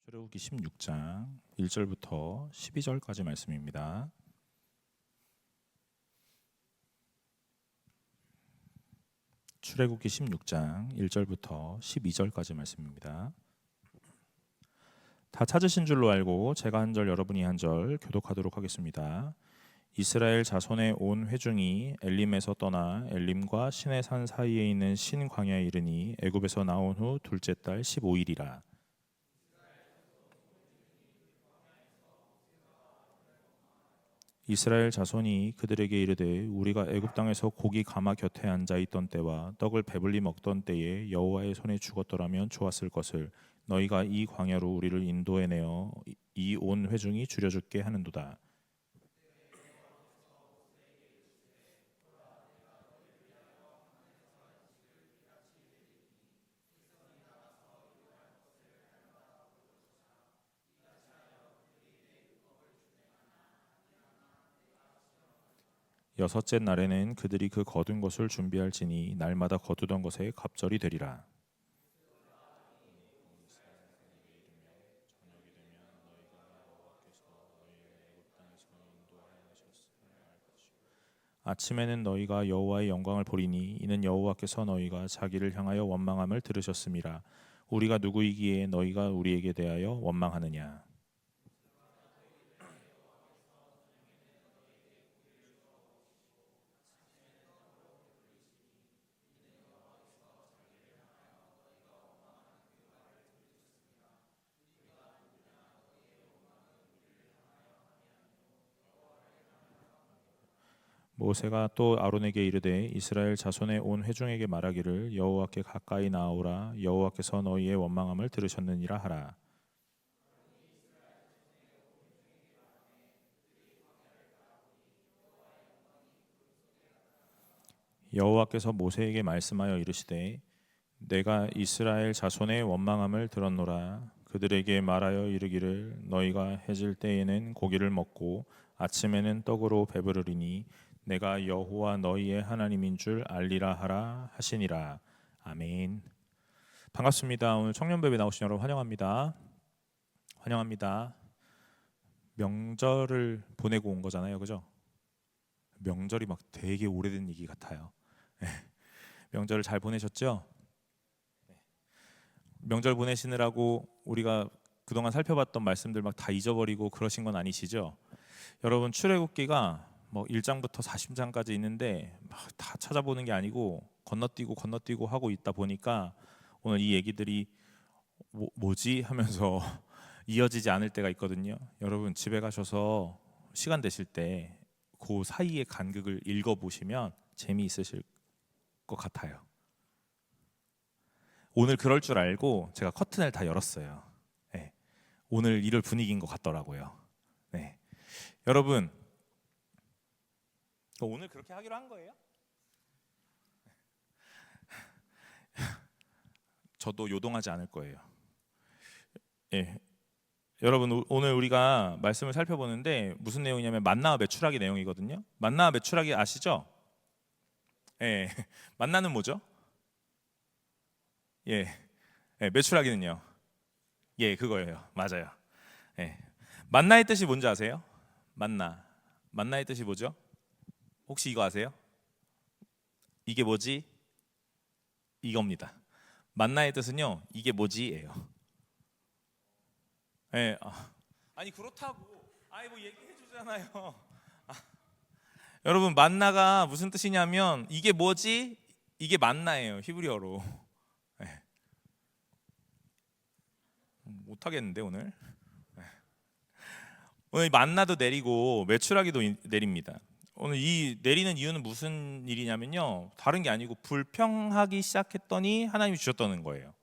출애굽기 16장 1절부터 12절까지 말씀입니다. 출애굽기 16장 1절부터 12절까지 말씀입니다. 다 찾으신 줄로 알고 제가 한 절 여러분이 한 절 교독하도록 하겠습니다. 이스라엘 자손의 온 회중이 엘림에서 떠나 엘림과 시내 산 사이에 있는 신 광야에 이르니 애굽에서 나온 후 둘째 달 15일이라. 이스라엘 자손이 그들에게 이르되 우리가 애굽 땅에서 고기 가마 곁에 앉아 있던 때와 떡을 배불리 먹던 때에 여호와의 손에 죽었더라면 좋았을 것을 너희가 이 광야로 우리를 인도해 내어 이 온 회중이 줄여줄게 하는도다. 여섯째 날에는 그들이 그 거둔 것을 준비할지니 날마다 거두던 것에 갑절이 되리라. 아침에는 너희가 여호와의 영광을 보리니 이는 여호와께서 너희가 자기를 향하여 원망함을 들으셨음이라. 우리가 누구이기에 너희가 우리에게 대하여 원망하느냐. 모세가 또 아론에게 이르되 이스라엘 자손의 온 회중에게 말하기를 여호와께 가까이 나아오라. 여호와께서 너희의 원망함을 들으셨느니라 하라. 여호와께서 모세에게 말씀하여 이르시되 내가 이스라엘 자손의 원망함을 들었노라. 그들에게 말하여 이르기를 너희가 해질 때에는 고기를 먹고 아침에는 떡으로 배부르리니 내가 여호와 너희의 하나님인 줄 알리라 하라 하시니라. 아멘. 반갑습니다. 오늘 청년배배 나오신 여러분 환영합니다. 환영합니다. 명절을 보내고 온 거잖아요, 그죠? 명절이 막 되게 오래된 얘기 같아요. 명절을 잘 보내셨죠? 명절 보내시느라고 우리가 그동안 살펴봤던 말씀들 막 다 잊어버리고 그러신 건 아니시죠? 여러분 출애굽기가 뭐 1장부터 40장까지 있는데 막 다 찾아보는 게 아니고 건너뛰고 하고 있다 보니까 오늘 이 얘기들이 뭐지 하면서 이어지지 않을 때가 있거든요. 여러분 집에 가셔서 시간 되실 때 그 사이의 간극을 읽어보시면 재미있으실 것 같아요. 오늘 그럴 줄 알고 제가 커튼을 다 열었어요. 네. 오늘 이럴 분위기인 것 같더라고요. 네. 여러분 오늘 그렇게 하기로 한 거예요? 저도 요동하지 않을 거예요. 예. 여러분 오늘 우리가 말씀을 살펴보는데 무슨 내용이냐면 만나와 메추라기 내용이거든요. 만나와 메추라기 아시죠? 예. 만나는 뭐죠? 예. 예. 메추라기는요? 예, 그거예요. 맞아요. 예. 만나의 뜻이 뭔지 아세요? 만나의 뜻이 뭐죠? 혹시 이거 아세요? 이게 뭐지? 이겁니다. 만나의 뜻은요. 이게 뭐지예요. 예. 아니 그렇다고. 아니 뭐 얘기해 주잖아요. 여러분 만나가 무슨 뜻이냐면 이게 뭐지? 이게 만나예요. 히브리어로. 예. 못 하겠는데 오늘. 예. 오늘 만나도 내리고 메추라기도 내립니다. 오늘 이 내리는 이유는 무슨 일이냐면요. 다른 게 아니고 불평하기 시작했더니 하나님이 주셨다는 거예요.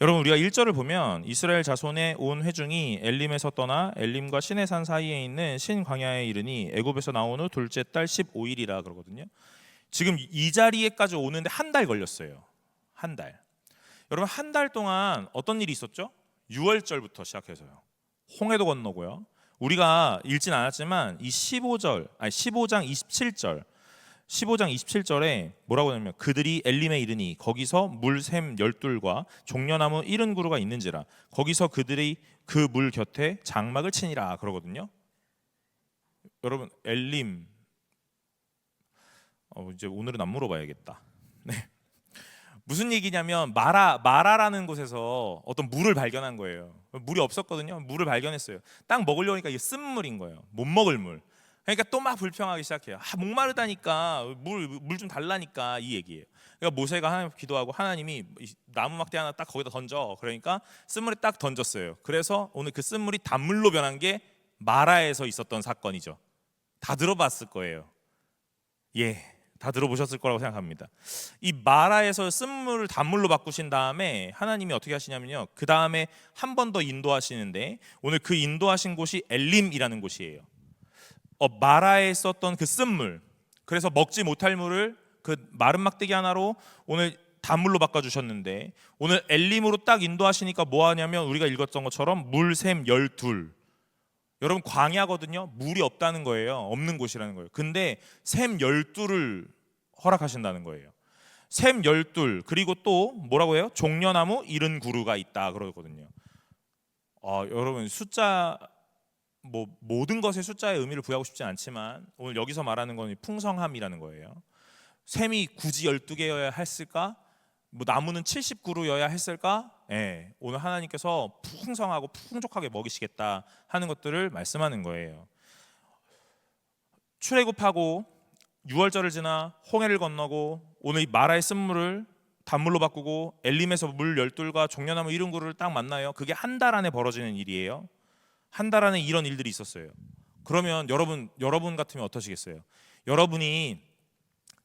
여러분 우리가 1절을 보면 이스라엘 자손의 온 회중이 엘림에서 떠나 엘림과 시내산 사이에 있는 신 광야에 이르니 애굽에서 나온 후 둘째 달 15일이라 그러거든요. 지금 이 자리에까지 오는데 한 달 걸렸어요. 한 달. 여러분 한 달 동안 어떤 일이 있었죠? 6월절부터 시작해서요. 홍해도 건너고요. 우리가 읽진 않았지만 이 15장 27절 15장 27절에 뭐라고 하냐면 그들이 엘림에 이르니 거기서 물샘 12과 종려나무 70그루가 있는지라 거기서 그들이 그 물 곁에 장막을 치니라 그러거든요. 여러분 엘림 이제 오늘은 안 물어봐야겠다. 네. 무슨 얘기냐면 마라라는 곳에서 어떤 물을 발견한 거예요. 물이 없었거든요. 물을 발견했어요. 딱 먹으려니까 이게 쓴물인 거예요. 못 먹을 물. 그러니까 또 막 불평하기 시작해요. 목마르다니까 물 좀 달라니까 이 얘기예요. 그러니까 모세가 하나님 기도하고 하나님이 나무 막대 하나 딱 거기다 던져. 그러니까 쓴물에 딱 던졌어요. 그래서 오늘 그 쓴물이 단물로 변한 게 마라에서 있었던 사건이죠. 다 들어봤을 거예요. 예, 다 들어보셨을 거라고 생각합니다. 이 마라에서 쓴물을 단물로 바꾸신 다음에 하나님이 어떻게 하시냐면요, 그 다음에 한 번 더 인도하시는데 오늘 그 인도하신 곳이 엘림이라는 곳이에요. 마라에 썼던 그 쓴물, 그래서 먹지 못할 물을 그 마른 막대기 하나로 오늘 단물로 바꿔주셨는데 오늘 엘림으로 딱 인도하시니까 뭐 하냐면 우리가 읽었던 것처럼 물샘 12. 여러분 광야거든요. 물이 없다는 거예요. 없는 곳이라는 거예요. 근데 샘 12를 허락하신다는 거예요. 샘 12 그리고 또 뭐라고 해요? 종려나무 70그루가 있다 그러거든요. 여러분 숫자 모든 것에 숫자의 의미를 부여하고 싶지 않지만 오늘 여기서 말하는 건 풍성함이라는 거예요. 샘이 굳이 12개여야 했을까? 나무는 70그루여야 했을까? 예, 오늘 하나님께서 풍성하고 풍족하게 먹이시겠다 하는 것들을 말씀하는 거예요. 출애굽하고 6월절을 지나 홍해를 건너고 오늘 이 마라의 쓴물을 단물로 바꾸고 엘림에서 물 12과 종려나무 70그루를 딱 만나요. 그게 한 달 안에 벌어지는 일이에요. 한 달 안에 이런 일들이 있었어요. 그러면 여러분 같으면 어떠시겠어요? 여러분이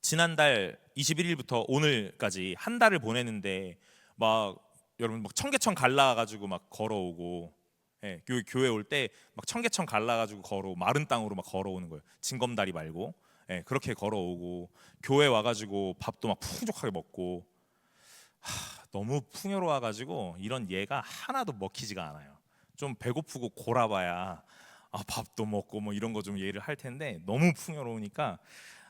지난달 21일부터 오늘까지 한 달을 보내는데 여러분 청계천 갈라가지고 막 걸어오고, 예, 교회 올 때 막 청계천 갈라가지고 걸어오고 마른 땅으로 막 걸어오는 거예요. 징검다리 말고, 예, 그렇게 걸어오고 교회 와가지고 밥도 막 풍족하게 먹고 너무 풍요로워가지고 이런 예가 하나도 먹히지가 않아요. 좀 배고프고 골아봐야 밥도 먹고 뭐 이런 거 좀 예를 할 텐데 너무 풍요로우니까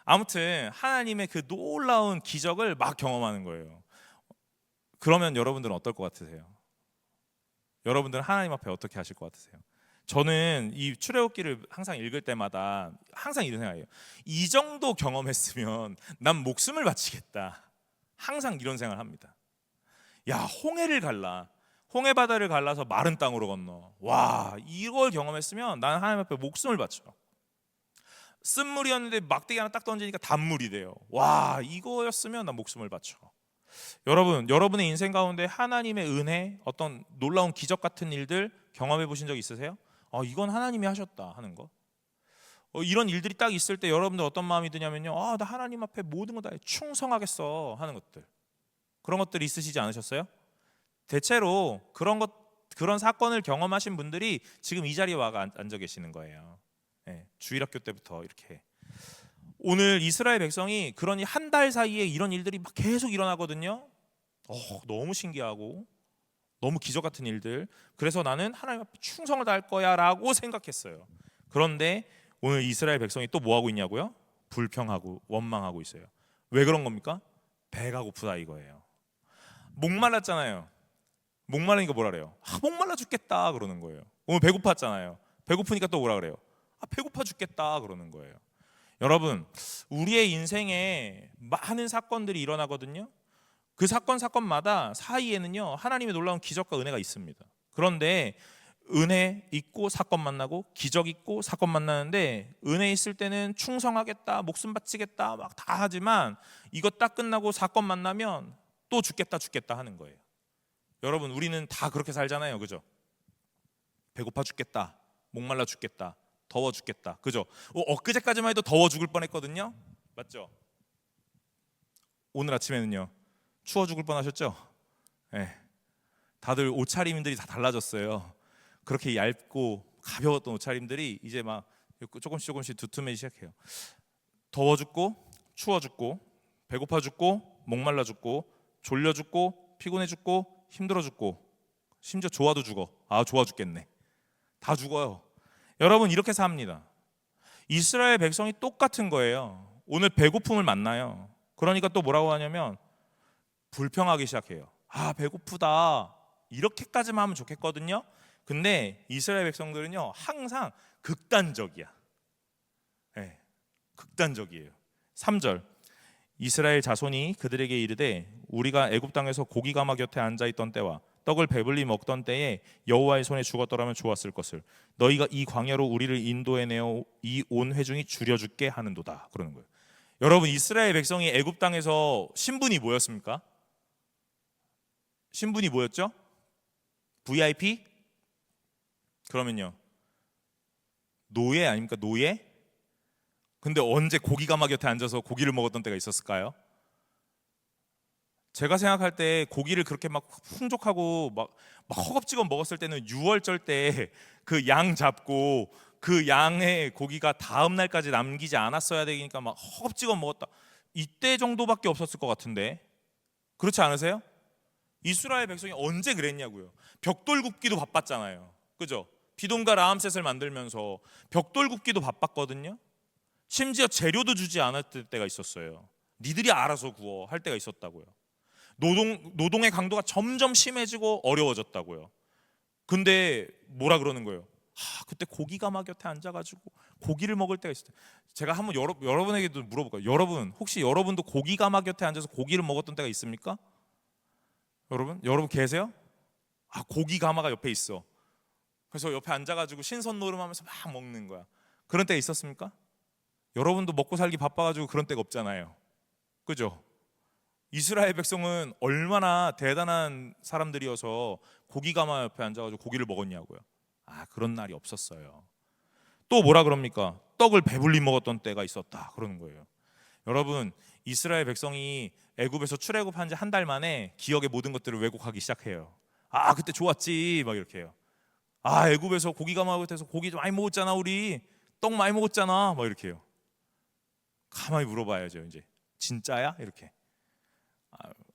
아무튼 하나님의 그 놀라운 기적을 막 경험하는 거예요. 그러면 여러분들은 어떨 것 같으세요? 여러분들은 하나님 앞에 어떻게 하실 것 같으세요? 저는 이 출애굽기를 항상 읽을 때마다 항상 이런 생각이에요. 이 정도 경험했으면 난 목숨을 바치겠다. 항상 이런 생각을 합니다. 야, 홍해 바다를 갈라서 마른 땅으로 건너. 와, 이걸 경험했으면 난 하나님 앞에 목숨을 바쳐. 쓴물이었는데 막대기 하나 딱 던지니까 단물이 돼요. 와, 이거였으면 난 목숨을 바쳐. 여러분의 인생 가운데 하나님의 은혜, 어떤 놀라운 기적 같은 일들 경험해 보신 적 있으세요? 이건 하나님이 하셨다 하는 거. 이런 일들이 딱 있을 때 여러분들 어떤 마음이 드냐면요, 나 하나님 앞에 모든 거 다 충성하겠어 하는 것들. 그런 것들이 있으시지 않으셨어요? 대체로 그런 사건을 경험하신 분들이 지금 이 자리에 와가 앉아 계시는 거예요. 네, 주일학교 때부터 이렇게. 오늘 이스라엘 백성이 그러니 한 달 사이에 이런 일들이 막 계속 일어나거든요. 너무 신기하고 너무 기적 같은 일들. 그래서 나는 하나님 앞에 충성을 다할 거야라고 생각했어요. 그런데 오늘 이스라엘 백성이 또 뭐 하고 있냐고요? 불평하고 원망하고 있어요. 왜 그런 겁니까? 배가 고프다 이거예요. 목말랐잖아요. 목마르니까 뭐라 그래요? 목말라 죽겠다 그러는 거예요. 오늘 배고팠잖아요. 배고프니까 또 뭐라 그래요? 배고파 죽겠다 그러는 거예요. 여러분, 우리의 인생에 많은 사건들이 일어나거든요. 그 사건마다 사이에는요 하나님의 놀라운 기적과 은혜가 있습니다. 그런데 은혜 있고 사건 만나고 기적 있고 사건 만나는데 은혜 있을 때는 충성하겠다, 목숨 바치겠다 막 다 하지만 이거 딱 끝나고 사건 만나면 또 죽겠다 하는 거예요. 여러분, 우리는 다 그렇게 살잖아요, 그죠? 배고파 죽겠다, 목말라 죽겠다, 더워 죽겠다, 그죠? 엊그제까지만 해도 더워 죽을 뻔했거든요, 맞죠? 오늘 아침에는요 추워 죽을 뻔하셨죠? 네. 다들 옷차림들이 다 달라졌어요. 그렇게 얇고 가벼웠던 옷차림들이 이제 막 조금씩 두툼해지기 시작해요. 더워 죽고, 추워 죽고, 배고파 죽고, 목말라 죽고, 졸려 죽고, 피곤해 죽고, 힘들어 죽고, 심지어 좋아도 죽어. 좋아 죽겠네. 다 죽어요. 여러분, 이렇게 삽니다. 이스라엘 백성이 똑같은 거예요. 오늘 배고픔을 만나요. 그러니까 또 뭐라고 하냐면 불평하기 시작해요. 아, 배고프다. 이렇게까지만 하면 좋겠거든요. 근데 이스라엘 백성들은요, 항상 극단적이야. 네, 극단적이에요. 3절, 이스라엘 자손이 그들에게 이르되 우리가 애굽 땅에서 고기 가마 곁에 앉아 있던 때와 떡을 배불리 먹던 때에 여호와의 손에 죽었더라면 좋았을 것을 너희가 이 광야로 우리를 인도해 내어 이 온 회중이 줄여줄게 하는도다. 그러는 거예요. 여러분, 이스라엘 백성이 애굽 땅에서 신분이 뭐였습니까? 신분이 뭐였죠? VIP? 그러면요, 노예 아닙니까? 노예? 근데 언제 고기 가마 곁에 앉아서 고기를 먹었던 때가 있었을까요? 제가 생각할 때 고기를 그렇게 막 풍족하고 막 허겁지겁 먹었을 때는 유월절 때 그 양 잡고 그 양의 고기가 다음 날까지 남기지 않았어야 되니까 막 허겁지겁 먹었다. 이때 정도밖에 없었을 것 같은데, 그렇지 않으세요? 이스라엘 백성이 언제 그랬냐고요. 벽돌 굽기도 바빴잖아요. 그죠? 비돔과 라암셋을 만들면서 벽돌 굽기도 바빴거든요. 심지어 재료도 주지 않았을 때가 있었어요. 니들이 알아서 구워 할 때가 있었다고요. 노동의 강도가 점점 심해지고 어려워졌다고요. 근데 뭐라 그러는 거예요? 그때 고기 가마 곁에 앉아가지고 고기를 먹을 때가 있어요. 제가 한번 여러분에게도 물어볼까요? 여러분, 혹시 여러분도 고기 가마 곁에 앉아서 고기를 먹었던 때가 있습니까? 여러분 계세요? 고기 가마가 옆에 있어. 그래서 옆에 앉아가지고 신선 노름하면서 막 먹는 거야. 그런 때가 있었습니까? 여러분도 먹고 살기 바빠가지고 그런 때가 없잖아요. 그죠? 이스라엘 백성은 얼마나 대단한 사람들이어서 고기 가마 옆에 앉아가지고 고기를 먹었냐고요. 그런 날이 없었어요. 또 뭐라 그럽니까? 떡을 배불리 먹었던 때가 있었다 그러는 거예요. 여러분, 이스라엘 백성이 애굽에서 출애굽한 지 한 달 만에 기억의 모든 것들을 왜곡하기 시작해요. 그때 좋았지 막 이렇게 해요. 애굽에서 고기 가마 곁에서 고기 좀 많이 먹었잖아, 우리 떡 많이 먹었잖아 막 이렇게 해요. 가만히 물어봐야죠. 이제 진짜야? 이렇게.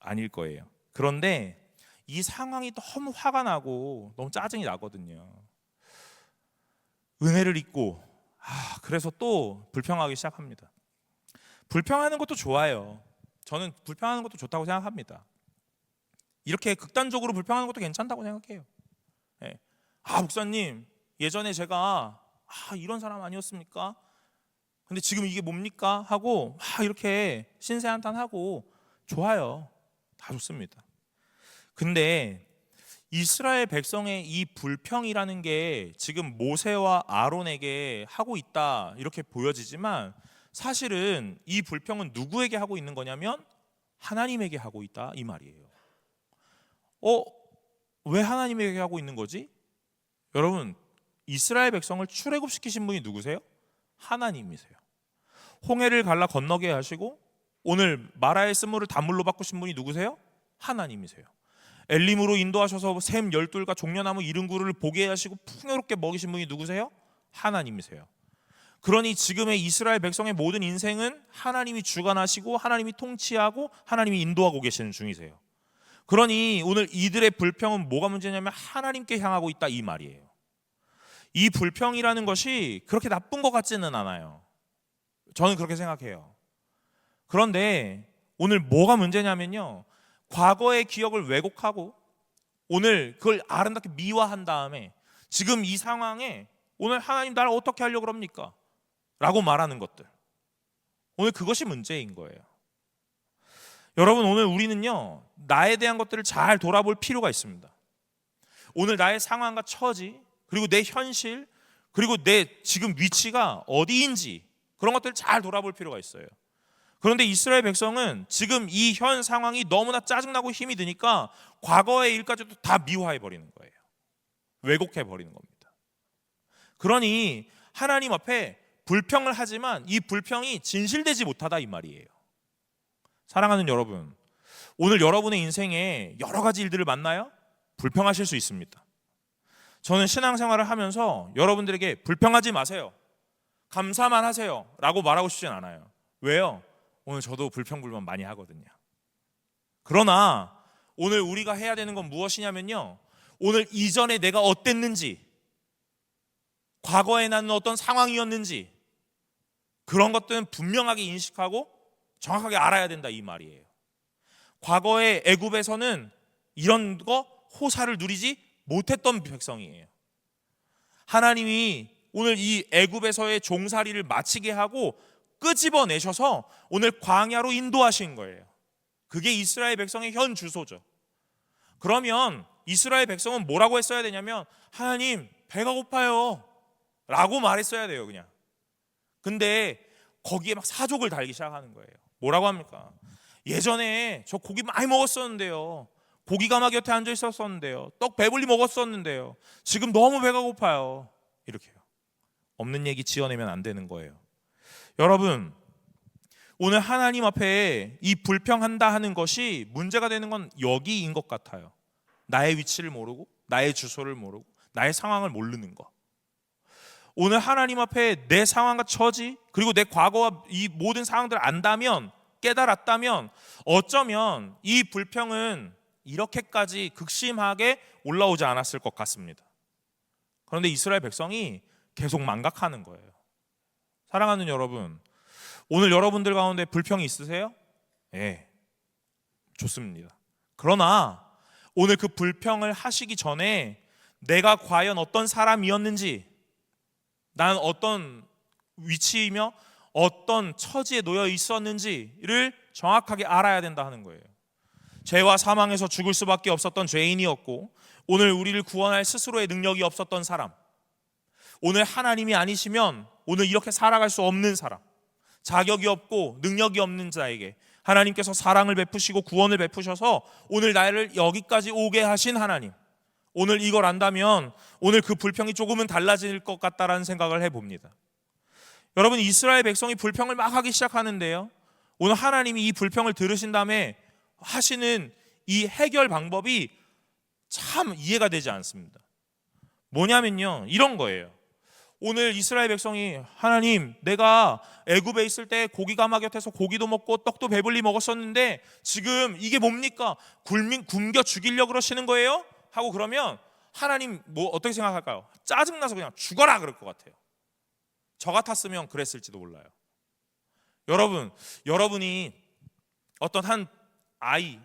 아닐 거예요. 그런데 이 상황이 너무 화가 나고 너무 짜증이 나거든요. 은혜를 잊고 그래서 또 불평하기 시작합니다. 불평하는 것도 좋아요. 저는 불평하는 것도 좋다고 생각합니다. 이렇게 극단적으로 불평하는 것도 괜찮다고 생각해요. 네. 목사님, 예전에 제가 이런 사람 아니었습니까? 근데 지금 이게 뭡니까? 하고 이렇게 신세한탄하고 좋아요. 다 좋습니다. 근데 이스라엘 백성의 이 불평이라는 게 지금 모세와 아론에게 하고 있다 이렇게 보여지지만 사실은 이 불평은 누구에게 하고 있는 거냐면 하나님에게 하고 있다 이 말이에요. 왜 하나님에게 하고 있는 거지? 여러분, 이스라엘 백성을 출애굽시키신 분이 누구세요? 하나님이세요. 홍해를 갈라 건너게 하시고 오늘 마라의 쓴물을 단물로 바꾸신 분이 누구세요? 하나님이세요. 엘림으로 인도하셔서 샘 12과 종려나무 70그루를 보게 하시고 풍요롭게 먹이신 분이 누구세요? 하나님이세요. 그러니 지금의 이스라엘 백성의 모든 인생은 하나님이 주관하시고 하나님이 통치하고 하나님이 인도하고 계시는 중이세요. 그러니 오늘 이들의 불평은 뭐가 문제냐면 하나님께 향하고 있다 이 말이에요. 이 불평이라는 것이 그렇게 나쁜 것 같지는 않아요. 저는 그렇게 생각해요. 그런데 오늘 뭐가 문제냐면요, 과거의 기억을 왜곡하고 오늘 그걸 아름답게 미화한 다음에 지금 이 상황에 오늘 하나님 나를 어떻게 하려고 그럽니까? 라고 말하는 것들, 오늘 그것이 문제인 거예요. 여러분, 오늘 우리는요 나에 대한 것들을 잘 돌아볼 필요가 있습니다. 오늘 나의 상황과 처지, 그리고 내 현실, 그리고 내 지금 위치가 어디인지 그런 것들을 잘 돌아볼 필요가 있어요. 그런데 이스라엘 백성은 지금 이 현 상황이 너무나 짜증나고 힘이 드니까 과거의 일까지도 다 미화해버리는 거예요. 왜곡해버리는 겁니다. 그러니 하나님 앞에 불평을 하지만 이 불평이 진실되지 못하다 이 말이에요. 사랑하는 여러분, 오늘 여러분의 인생에 여러 가지 일들을 만나요? 불평하실 수 있습니다. 저는 신앙생활을 하면서 여러분들에게 불평하지 마세요, 감사만 하세요 라고 말하고 싶진 않아요. 왜요? 오늘 저도 불평불만 많이 하거든요. 그러나 오늘 우리가 해야 되는 건 무엇이냐면요, 오늘 이전에 내가 어땠는지, 과거에 나는 어떤 상황이었는지, 그런 것들은 분명하게 인식하고 정확하게 알아야 된다, 이 말이에요. 과거의 애굽에서는 이런 거 호사를 누리지 못했던 백성이에요. 하나님이 오늘 이 애굽에서의 종살이를 마치게 하고 끄집어내셔서 오늘 광야로 인도하신 거예요. 그게 이스라엘 백성의 현 주소죠. 그러면 이스라엘 백성은 뭐라고 했어야 되냐면, 하나님 배가 고파요 라고 말했어야 돼요, 그냥. 근데 거기에 막 사족을 달기 시작하는 거예요. 뭐라고 합니까? 예전에 저 고기 많이 먹었었는데요, 고기 가마 곁에 앉아 있었었는데요, 떡 배불리 먹었었는데요, 지금 너무 배가 고파요. 이렇게요. 없는 얘기 지어내면 안 되는 거예요. 여러분, 오늘 하나님 앞에 이 불평한다 하는 것이 문제가 되는 건 여기인 것 같아요. 나의 위치를 모르고, 나의 주소를 모르고, 나의 상황을 모르는 것. 오늘 하나님 앞에 내 상황과 처지, 그리고 내 과거와 이 모든 상황들을 안다면, 깨달았다면, 어쩌면 이 불평은 이렇게까지 극심하게 올라오지 않았을 것 같습니다. 그런데 이스라엘 백성이 계속 망각하는 거예요. 사랑하는 여러분, 오늘 여러분들 가운데 불평이 있으세요? 네, 좋습니다. 그러나 오늘 그 불평을 하시기 전에 내가 과연 어떤 사람이었는지, 난 어떤 위치이며 어떤 처지에 놓여 있었는지를 정확하게 알아야 된다 하는 거예요. 죄와 사망에서 죽을 수밖에 없었던 죄인이었고, 오늘 우리를 구원할 스스로의 능력이 없었던 사람, 오늘 하나님이 아니시면 오늘 이렇게 살아갈 수 없는 사람, 자격이 없고 능력이 없는 자에게 하나님께서 사랑을 베푸시고 구원을 베푸셔서 오늘 나를 여기까지 오게 하신 하나님, 오늘 이걸 안다면 오늘 그 불평이 조금은 달라질 것 같다라는 생각을 해봅니다. 여러분, 이스라엘 백성이 불평을 막 하기 시작하는데요, 오늘 하나님이 이 불평을 들으신 다음에 하시는 이 해결 방법이 참 이해가 되지 않습니다. 뭐냐면요, 이런 거예요. 오늘 이스라엘 백성이, 하나님 내가 애굽에 있을 때 고기 가마 곁에서 고기도 먹고 떡도 배불리 먹었었는데 지금 이게 뭡니까? 굶겨 죽이려고 그러시는 거예요? 하고 그러면 하나님 뭐 어떻게 생각할까요? 짜증나서 그냥 죽어라 그럴 것 같아요. 저 같았으면 그랬을지도 몰라요. 여러분이 어떤 한 아이,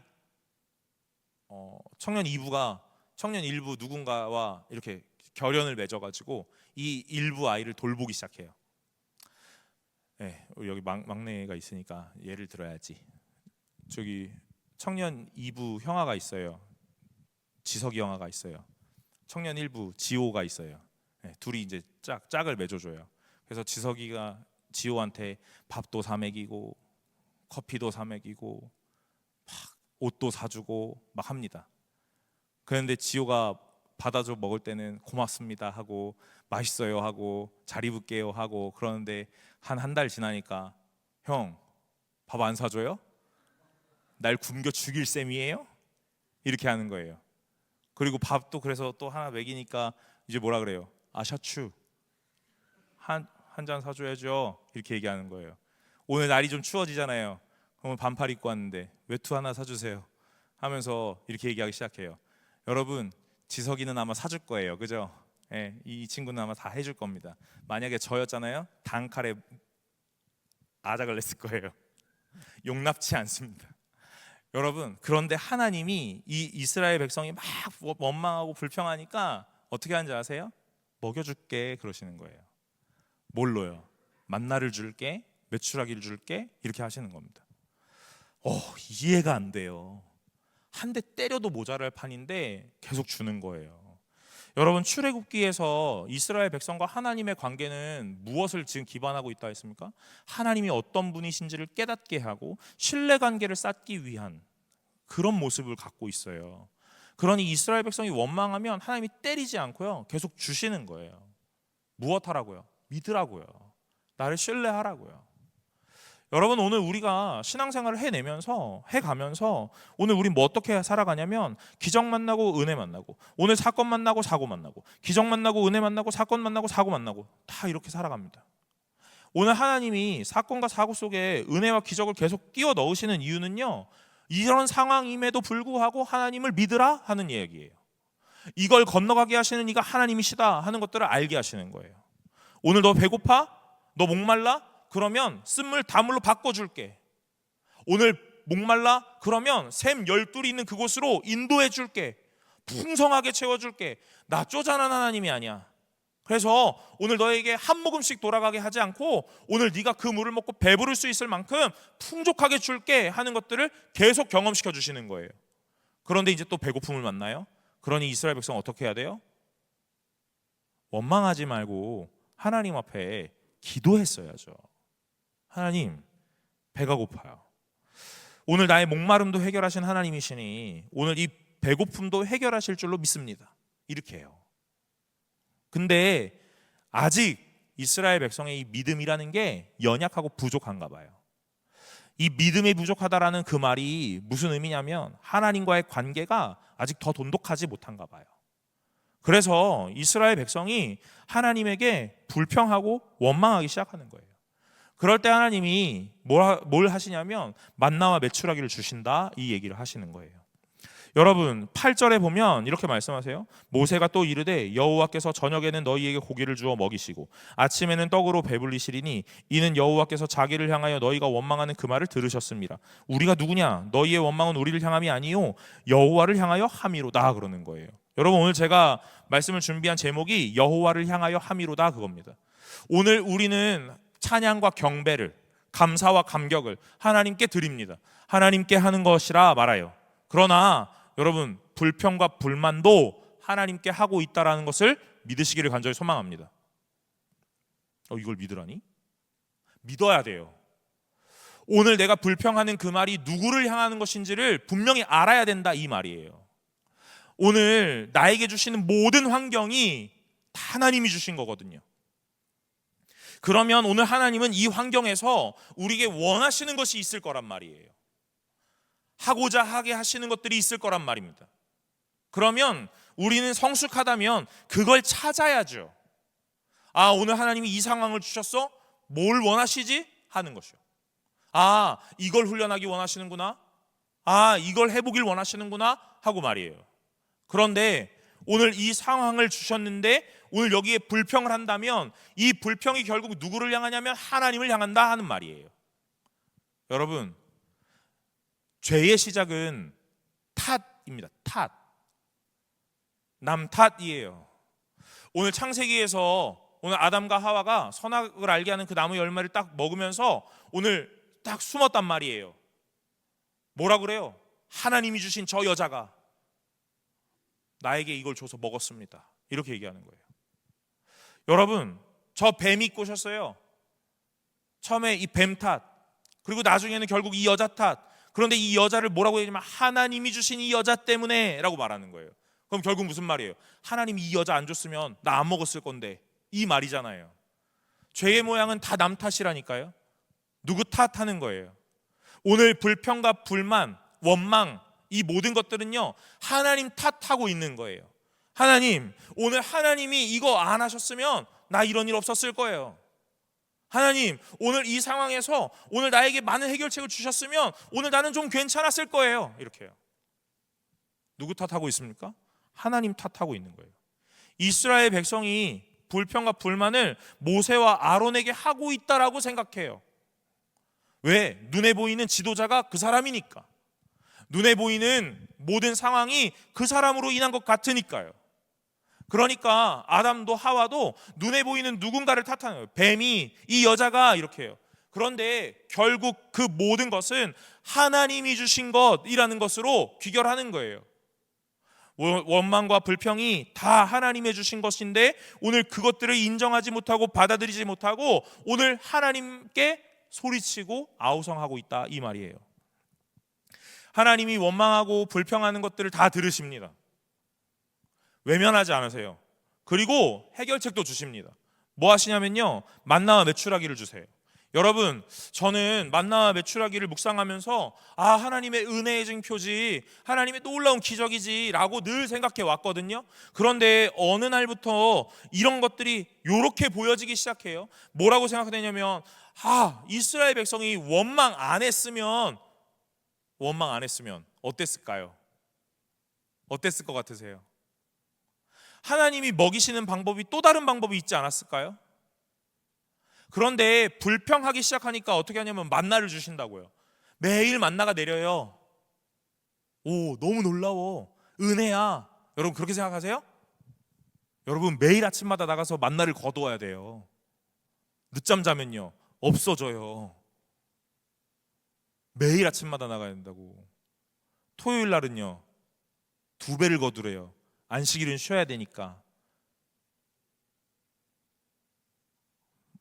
청년 일부 누군가와 이렇게 결연을 맺어가지고 이 일부 아이를 돌보기 시작해요. 네, 여기 막내가 있으니까 예를 들어야지. 저기 청년 2부 형아가 있어요. 지석이 형아가 있어요. 청년 1부 지호가 있어요. 네, 둘이 이제 짝을 맺어줘요. 그래서 지석이가 지호한테 밥도 사 먹이고 커피도 사 먹이고 막 옷도 사주고 막 합니다. 그런데 지호가 받아줘 먹을 때는 고맙습니다 하고 맛있어요 하고 잘 입을게요 하고 그러는데 한 달 지나니까, 형 밥 안 사줘요? 날 굶겨 죽일 셈이에요? 이렇게 하는 거예요. 그리고 밥도 그래서 또 하나 먹이니까 이제 뭐라 그래요? 셔츠 한 잔 사줘야죠 이렇게 얘기하는 거예요. 오늘 날이 좀 추워지잖아요. 그러면 반팔 입고 왔는데 외투 하나 사주세요 하면서 이렇게 얘기하기 시작해요. 여러분, 지석이는 아마 사줄 거예요, 그죠? 예, 이 친구는 아마 다 해줄 겁니다. 만약에 저였잖아요, 단칼에 아작을 냈을 거예요. 용납치 않습니다. 여러분, 그런데 하나님이 이 이스라엘 백성이 막 원망하고 불평하니까 어떻게 하는지 아세요? 먹여줄게 그러시는 거예요. 뭘로요? 만나를 줄게, 메추라기를 줄게, 이렇게 하시는 겁니다. 이해가 안 돼요. 한 대 때려도 모자랄 판인데 계속 주는 거예요. 여러분, 출애굽기에서 이스라엘 백성과 하나님의 관계는 무엇을 지금 기반하고 있다 했습니까? 하나님이 어떤 분이신지를 깨닫게 하고 신뢰관계를 쌓기 위한 그런 모습을 갖고 있어요. 그러니 이스라엘 백성이 원망하면 하나님이 때리지 않고요, 계속 주시는 거예요. 무엇 하라고요? 믿으라고요. 나를 신뢰하라고요. 여러분, 오늘 우리가 신앙생활을 해가면서 오늘 우리 뭐 어떻게 살아가냐면, 기적 만나고 은혜 만나고, 오늘 사건 만나고 사고 만나고, 기적 만나고 은혜 만나고, 사건 만나고 사고 만나고, 다 이렇게 살아갑니다. 오늘 하나님이 사건과 사고 속에 은혜와 기적을 계속 끼워 넣으시는 이유는요, 이런 상황임에도 불구하고 하나님을 믿으라 하는 이야기예요. 이걸 건너가게 하시는 이가 하나님이시다 하는 것들을 알게 하시는 거예요. 오늘 너 배고파? 너 목말라? 그러면 쓴물 다물로 바꿔줄게. 오늘 목말라? 그러면 샘 12이 있는 그곳으로 인도해 줄게. 풍성하게 채워줄게. 나 쪼잔한 하나님이 아니야. 그래서 오늘 너에게 한 모금씩 돌아가게 하지 않고 오늘 네가 그 물을 먹고 배부를 수 있을 만큼 풍족하게 줄게 하는 것들을 계속 경험시켜 주시는 거예요. 그런데 이제 또 배고픔을 만나요. 그러니 이스라엘 백성 어떻게 해야 돼요? 원망하지 말고 하나님 앞에 기도했어야죠. 하나님, 배가 고파요. 오늘 나의 목마름도 해결하신 하나님이시니 오늘 이 배고픔도 해결하실 줄로 믿습니다. 이렇게 해요. 근데 아직 이스라엘 백성의 이 믿음이라는 게 연약하고 부족한가 봐요. 이 믿음이 부족하다라는 그 말이 무슨 의미냐면 하나님과의 관계가 아직 더 돈독하지 못한가 봐요. 그래서 이스라엘 백성이 하나님에게 불평하고 원망하기 시작하는 거예요. 그럴 때 하나님이 뭘 하시냐면 만나와 메추라기를 주신다, 이 얘기를 하시는 거예요. 여러분 8절에 보면 이렇게 말씀하세요. 모세가 또 이르되 여호와께서 저녁에는 너희에게 고기를 주어 먹이시고 아침에는 떡으로 배불리시리니 이는 여호와께서 자기를 향하여 너희가 원망하는 그 말을 들으셨습니다. 우리가 누구냐? 너희의 원망은 우리를 향함이 아니요 여호와를 향하여 함이로다, 그러는 거예요. 여러분 오늘 제가 말씀을 준비한 제목이 여호와를 향하여 함이로다, 그겁니다. 오늘 우리는 찬양과 경배를, 감사와 감격을 하나님께 드립니다. 하나님께 하는 것이라 말아요. 그러나 여러분 불평과 불만도 하나님께 하고 있다라는 것을 믿으시기를 간절히 소망합니다. 이걸 믿으라니? 믿어야 돼요. 오늘 내가 불평하는 그 말이 누구를 향하는 것인지를 분명히 알아야 된다, 이 말이에요. 오늘 나에게 주시는 모든 환경이 다 하나님이 주신 거거든요. 그러면 오늘 하나님은 이 환경에서 우리에게 원하시는 것이 있을 거란 말이에요. 하고자 하게 하시는 것들이 있을 거란 말입니다. 그러면 우리는 성숙하다면 그걸 찾아야죠. 오늘 하나님이 이 상황을 주셨어? 뭘 원하시지? 하는 것이요. 이걸 훈련하기 원하시는구나. 이걸 해보길 원하시는구나 하고 말이에요. 그런데 오늘 이 상황을 주셨는데 오늘 여기에 불평을 한다면 이 불평이 결국 누구를 향하냐면 하나님을 향한다 하는 말이에요. 여러분, 죄의 시작은 탓입니다. 탓. 남 탓이에요. 오늘 창세기에서 오늘 아담과 하와가 선악을 알게 하는 그 나무 열매를 딱 먹으면서 오늘 딱 숨었단 말이에요. 뭐라 그래요? 하나님이 주신 저 여자가 나에게 이걸 줘서 먹었습니다. 이렇게 얘기하는 거예요. 여러분, 저 뱀이 꼬셨어요. 처음에 이 뱀 탓, 그리고 나중에는 결국 이 여자 탓. 그런데 이 여자를 뭐라고 얘기하냐면 하나님이 주신 이 여자 때문에 라고 말하는 거예요. 그럼 결국 무슨 말이에요? 하나님이 이 여자 안 줬으면 나 안 먹었을 건데, 이 말이잖아요. 죄의 모양은 다 남 탓이라니까요. 누구 탓하는 거예요. 오늘 불평과 불만, 원망, 이 모든 것들은요 하나님 탓하고 있는 거예요. 하나님, 오늘 하나님이 이거 안 하셨으면 나 이런 일 없었을 거예요. 하나님, 오늘 이 상황에서 오늘 나에게 많은 해결책을 주셨으면 오늘 나는 좀 괜찮았을 거예요. 이렇게요. 누구 탓하고 있습니까? 하나님 탓하고 있는 거예요. 이스라엘 백성이 불평과 불만을 모세와 아론에게 하고 있다라고 생각해요. 왜? 눈에 보이는 지도자가 그 사람이니까. 눈에 보이는 모든 상황이 그 사람으로 인한 것 같으니까요. 그러니까 아담도 하와도 눈에 보이는 누군가를 탓하는 거예요. 뱀이, 이 여자가, 이렇게 해요. 그런데 결국 그 모든 것은 하나님이 주신 것이라는 것으로 귀결하는 거예요. 원망과 불평이 다 하나님이 주신 것인데 오늘 그것들을 인정하지 못하고 받아들이지 못하고 오늘 하나님께 소리치고 아우성하고 있다, 이 말이에요. 하나님이 원망하고 불평하는 것들을 다 들으십니다. 외면하지 않으세요. 그리고 해결책도 주십니다. 뭐 하시냐면요, 만나와 메추라기를 주세요. 여러분, 저는 만나와 메추라기를 묵상하면서 하나님의 은혜의 증표지, 하나님의 놀라운 기적이지 라고 늘 생각해 왔거든요. 그런데 어느 날부터 이런 것들이 이렇게 보여지기 시작해요. 뭐라고 생각되냐면 이스라엘 백성이 원망 안 했으면 어땠을까요? 어땠을 것 같으세요? 하나님이 먹이시는 방법이 또 다른 방법이 있지 않았을까요? 그런데 불평하기 시작하니까 어떻게 하냐면 만나를 주신다고요. 매일 만나가 내려요. 오, 너무 놀라워. 은혜야. 여러분 그렇게 생각하세요? 여러분 매일 아침마다 나가서 만나를 거두어야 돼요. 늦잠 자면요 없어져요. 매일 아침마다 나가야 된다고. 토요일 날은요 2배를 거두래요. 안식일은 쉬어야 되니까.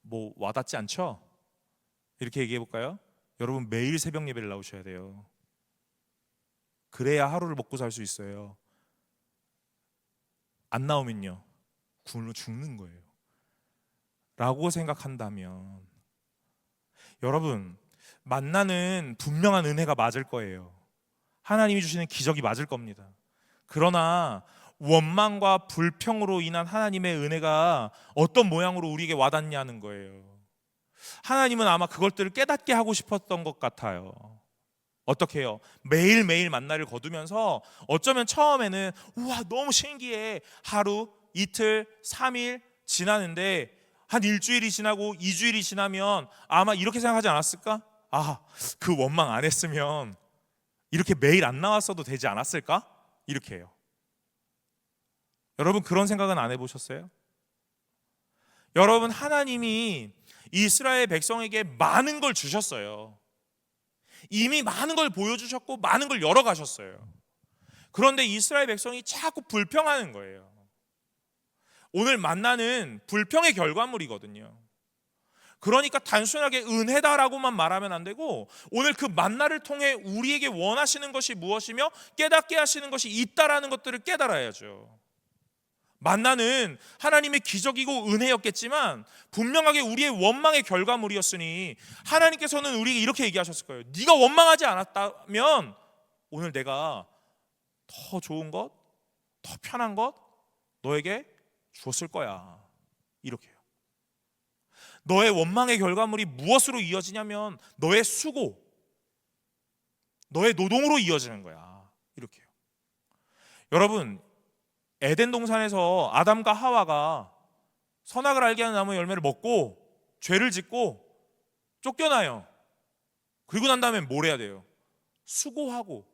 뭐 와닿지 않죠? 이렇게 얘기해 볼까요? 여러분 매일 새벽 예배를 나오셔야 돼요. 그래야 하루를 먹고 살 수 있어요. 안 나오면요 굶어 죽는 거예요. 라고 생각한다면 여러분 만나는 분명한 은혜가 맞을 거예요. 하나님이 주시는 기적이 맞을 겁니다. 그러나 원망과 불평으로 인한 하나님의 은혜가 어떤 모양으로 우리에게 와닿냐는 거예요. 하나님은 아마 그것들을 깨닫게 하고 싶었던 것 같아요. 어떻게 해요? 매일매일 만나를 거두면서 어쩌면 처음에는 우와 너무 신기해. 하루, 이틀, 3일 지나는데 한 일주일이 지나고 2주일이 지나면 아마 이렇게 생각하지 않았을까? 아, 그 원망 안 했으면 이렇게 매일 안 나왔어도 되지 않았을까? 이렇게 해요. 여러분 그런 생각은 안 해보셨어요? 여러분 하나님이 이스라엘 백성에게 많은 걸 주셨어요. 이미 많은 걸 보여주셨고 많은 걸 열어가셨어요. 그런데 이스라엘 백성이 자꾸 불평하는 거예요. 오늘 만나는 불평의 결과물이거든요. 그러니까 단순하게 은혜다라고만 말하면 안 되고 오늘 그 만나를 통해 우리에게 원하시는 것이 무엇이며 깨닫게 하시는 것이 있다라는 것들을 깨달아야죠. 만나는 하나님의 기적이고 은혜였겠지만 분명하게 우리의 원망의 결과물이었으니 하나님께서는 우리에게 이렇게 얘기하셨을 거예요. 네가 원망하지 않았다면 오늘 내가 더 좋은 것, 더 편한 것 너에게 주었을 거야. 이렇게요. 너의 원망의 결과물이 무엇으로 이어지냐면 너의 수고, 너의 노동으로 이어지는 거야. 이렇게요. 여러분 에덴 동산에서 아담과 하와가 선악을 알게 하는 나무 열매를 먹고 죄를 짓고 쫓겨나요. 그리고 난 다음에 뭘 해야 돼요? 수고하고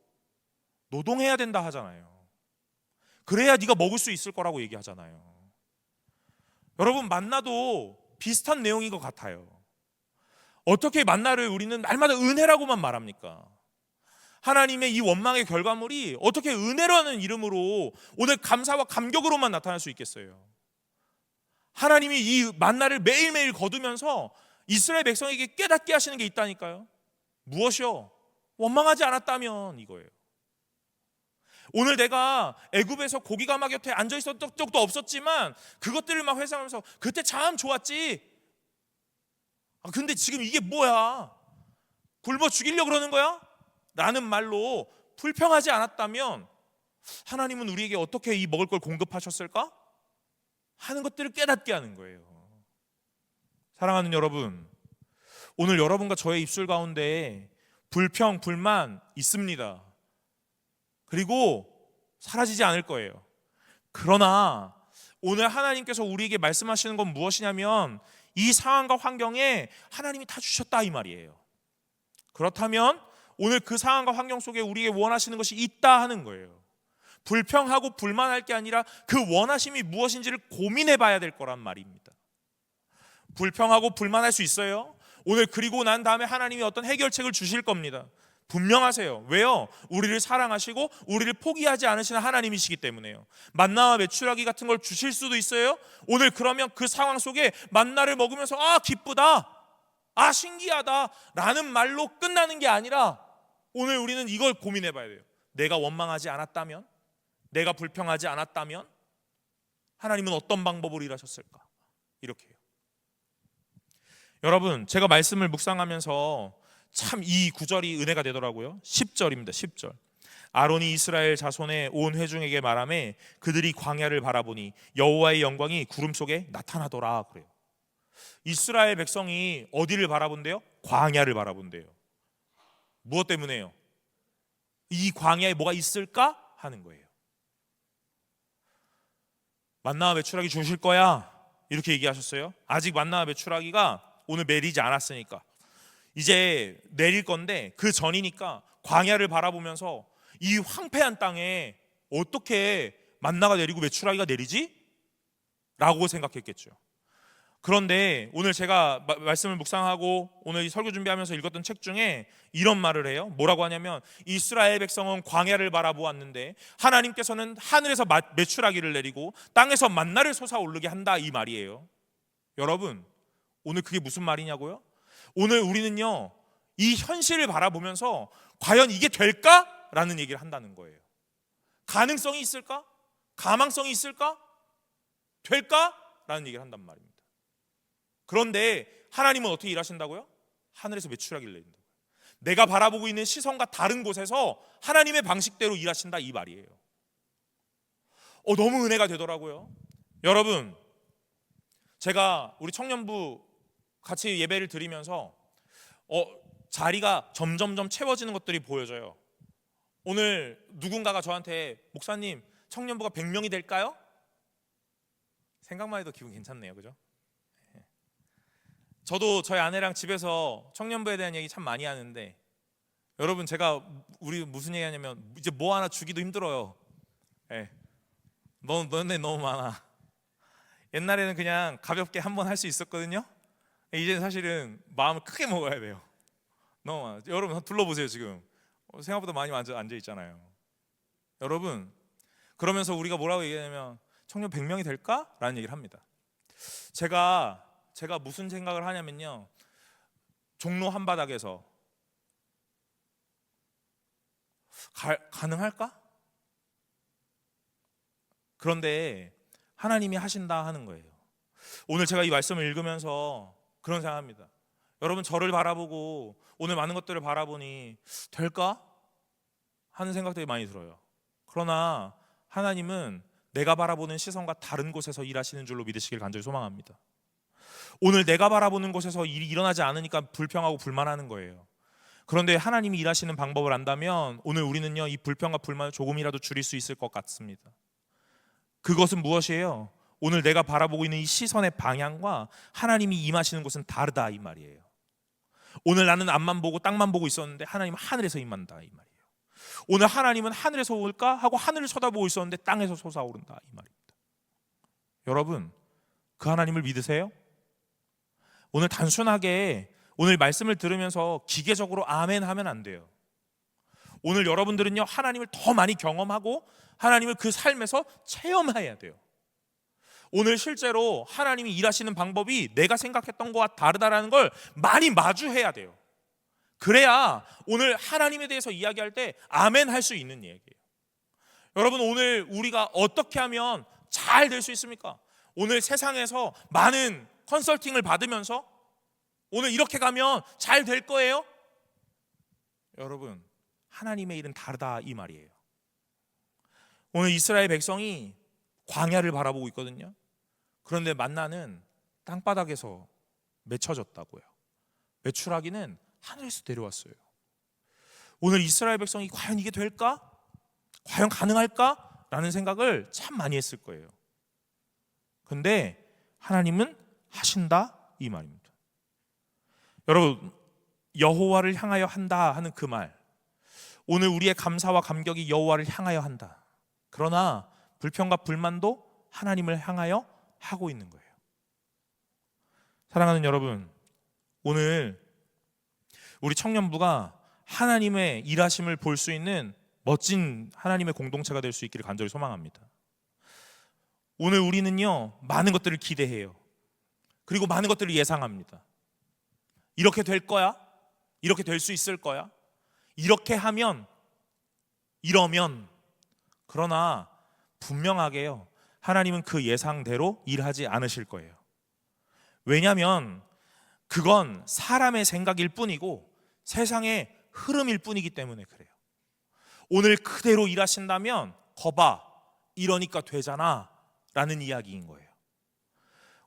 노동해야 된다 하잖아요. 그래야 네가 먹을 수 있을 거라고 얘기하잖아요. 여러분 만나도 비슷한 내용인 것 같아요. 어떻게 만나를 우리는 날마다 은혜라고만 말합니까? 하나님의 이 원망의 결과물이 어떻게 은혜라는 이름으로 오늘 감사와 감격으로만 나타날 수 있겠어요? 하나님이 이 만나를 매일매일 거두면서 이스라엘 백성에게 깨닫게 하시는 게 있다니까요. 무엇이요? 원망하지 않았다면 이거예요. 오늘 내가 애굽에서 고기가마 곁에 앉아 있었던 적도 없었지만 그것들을 막 회상하면서 그때 참 좋았지. 근데 지금 이게 뭐야? 굶어 죽이려고 그러는 거야? 라는 말로 불평하지 않았다면 하나님은 우리에게 어떻게 이 먹을 걸 공급하셨을까? 하는 것들을 깨닫게 하는 거예요. 사랑하는 여러분, 오늘 여러분과 저의 입술 가운데 불평, 불만 있습니다. 그리고 사라지지 않을 거예요. 그러나 오늘 하나님께서 우리에게 말씀하시는 건 무엇이냐면 이 상황과 환경에 하나님이 다 주셨다 이 말이에요. 그렇다면 오늘 그 상황과 환경 속에 우리에게 원하시는 것이 있다 하는 거예요. 불평하고 불만할 게 아니라 그 원하심이 무엇인지를 고민해 봐야 될 거란 말입니다. 불평하고 불만할 수 있어요. 오늘 그리고 난 다음에 하나님이 어떤 해결책을 주실 겁니다. 분명하세요. 왜요? 우리를 사랑하시고 우리를 포기하지 않으시는 하나님이시기 때문에요. 만나와 메추라기 같은 걸 주실 수도 있어요. 오늘 그러면 그 상황 속에 만나를 먹으면서 아 기쁘다, 아 신기하다 라는 말로 끝나는 게 아니라 오늘 우리는 이걸 고민해 봐야 돼요. 내가 원망하지 않았다면, 내가 불평하지 않았다면 하나님은 어떤 방법으로 일하셨을까? 이렇게요. 여러분 제가 말씀을 묵상하면서 참 이 구절이 은혜가 되더라고요. 10절입니다. 10절. 아론이 이스라엘 자손의 온 회중에게 말하매 그들이 광야를 바라보니 여호와의 영광이 구름 속에 나타나더라 그래요. 이스라엘 백성이 어디를 바라본대요? 광야를 바라본대요. 무엇 때문에요? 이 광야에 뭐가 있을까? 하는 거예요. 만나와 메추라기 주실 거야 이렇게 얘기하셨어요. 아직 만나와 메추라기가 오늘 내리지 않았으니까 이제 내릴 건데 그 전이니까 광야를 바라보면서 이 황폐한 땅에 어떻게 만나가 내리고 메추라기가 내리지? 라고 생각했겠죠. 그런데 오늘 제가 말씀을 묵상하고 오늘 이 설교 준비하면서 읽었던 책 중에 이런 말을 해요. 뭐라고 하냐면 이스라엘 백성은 광야를 바라보았는데 하나님께서는 하늘에서 메추라기를 내리고 땅에서 만나를 솟아오르게 한다, 이 말이에요. 여러분, 오늘 그게 무슨 말이냐고요? 오늘 우리는요, 이 현실을 바라보면서 과연 이게 될까? 라는 얘기를 한다는 거예요. 가능성이 있을까? 가망성이 있을까? 될까? 라는 얘기를 한단 말입니다. 그런데 하나님은 어떻게 일하신다고요? 하늘에서 메추라기를 내린다고요. 내가 바라보고 있는 시선과 다른 곳에서 하나님의 방식대로 일하신다, 이 말이에요. 너무 은혜가 되더라고요. 여러분, 제가 우리 청년부 같이 예배를 드리면서 자리가 점점점 채워지는 것들이 보여져요. 오늘 누군가가 저한테 목사님, 청년부가 100명이 될까요? 생각만 해도 기분 괜찮네요, 그죠? 저도 저희 아내랑 집에서 청년부에 대한 얘기 참 많이 하는데, 여러분, 제가 우리 무슨 얘기 하냐면 이제 뭐 하나 주기도 힘들어요. 너네 너무 많아. 옛날에는 그냥 가볍게 한번 할 수 있었거든요. 이제는 사실은 마음을 크게 먹어야 돼요. 너무 많아. 여러분 둘러보세요. 지금 생각보다 많이 앉아 있잖아요. 여러분, 그러면서 우리가 뭐라고 얘기하냐면 청년 100명이 될까? 라는 얘기를 합니다. 제가 무슨 생각을 하냐면요, 종로 한바닥에서 가능할까? 그런데 하나님이 하신다 하는 거예요. 오늘 제가 이 말씀을 읽으면서 그런 생각합니다. 여러분, 저를 바라보고 오늘 많은 것들을 바라보니 될까? 하는 생각들이 많이 들어요. 그러나 하나님은 내가 바라보는 시선과 다른 곳에서 일하시는 줄로 믿으시길 간절히 소망합니다. 오늘 내가 바라보는 곳에서 일이 일어나지 않으니까 불평하고 불만하는 거예요. 그런데 하나님이 일하시는 방법을 안다면 오늘 우리는요, 이 불평과 불만을 조금이라도 줄일 수 있을 것 같습니다. 그것은 무엇이에요? 오늘 내가 바라보고 있는 이 시선의 방향과 하나님이 임하시는 곳은 다르다, 이 말이에요. 오늘 나는 앞만 보고 땅만 보고 있었는데 하나님은 하늘에서 임한다, 이 말이에요. 오늘 하나님은 하늘에서 올까 하고 하늘을 쳐다보고 있었는데 땅에서 솟아오른다, 이 말입니다. 여러분, 그 하나님을 믿으세요? 오늘 단순하게 오늘 말씀을 들으면서 기계적으로 아멘 하면 안 돼요. 오늘 여러분들은요, 하나님을 더 많이 경험하고 하나님을 그 삶에서 체험해야 돼요. 오늘 실제로 하나님이 일하시는 방법이 내가 생각했던 것과 다르다라는 걸 많이 마주해야 돼요. 그래야 오늘 하나님에 대해서 이야기할 때 아멘 할 수 있는 얘기예요. 여러분, 오늘 우리가 어떻게 하면 잘 될 수 있습니까? 오늘 세상에서 많은 컨설팅을 받으면서 오늘 이렇게 가면 잘 될 거예요? 여러분, 하나님의 일은 다르다, 이 말이에요. 오늘 이스라엘 백성이 광야를 바라보고 있거든요. 그런데 만나는 땅바닥에서 맺혀졌다고요. 메추라기는 하늘에서 내려왔어요. 오늘 이스라엘 백성이 과연 이게 될까? 과연 가능할까? 라는 생각을 참 많이 했을 거예요. 근데 하나님은 하신다, 이 말입니다. 여러분, 여호와를 향하여 한다 하는 그 말, 오늘 우리의 감사와 감격이 여호와를 향하여 한다. 그러나 불평과 불만도 하나님을 향하여 하고 있는 거예요. 사랑하는 여러분, 오늘 우리 청년부가 하나님의 일하심을 볼 수 있는 멋진 하나님의 공동체가 될 수 있기를 간절히 소망합니다. 오늘 우리는요, 많은 것들을 기대해요. 그리고 많은 것들을 예상합니다. 이렇게 될 거야? 이렇게 될 수 있을 거야? 이렇게 하면, 이러면. 그러나 분명하게요, 하나님은 그 예상대로 일하지 않으실 거예요. 왜냐하면 그건 사람의 생각일 뿐이고 세상의 흐름일 뿐이기 때문에 그래요. 오늘 그대로 일하신다면 거봐, 이러니까 되잖아 라는 이야기인 거예요.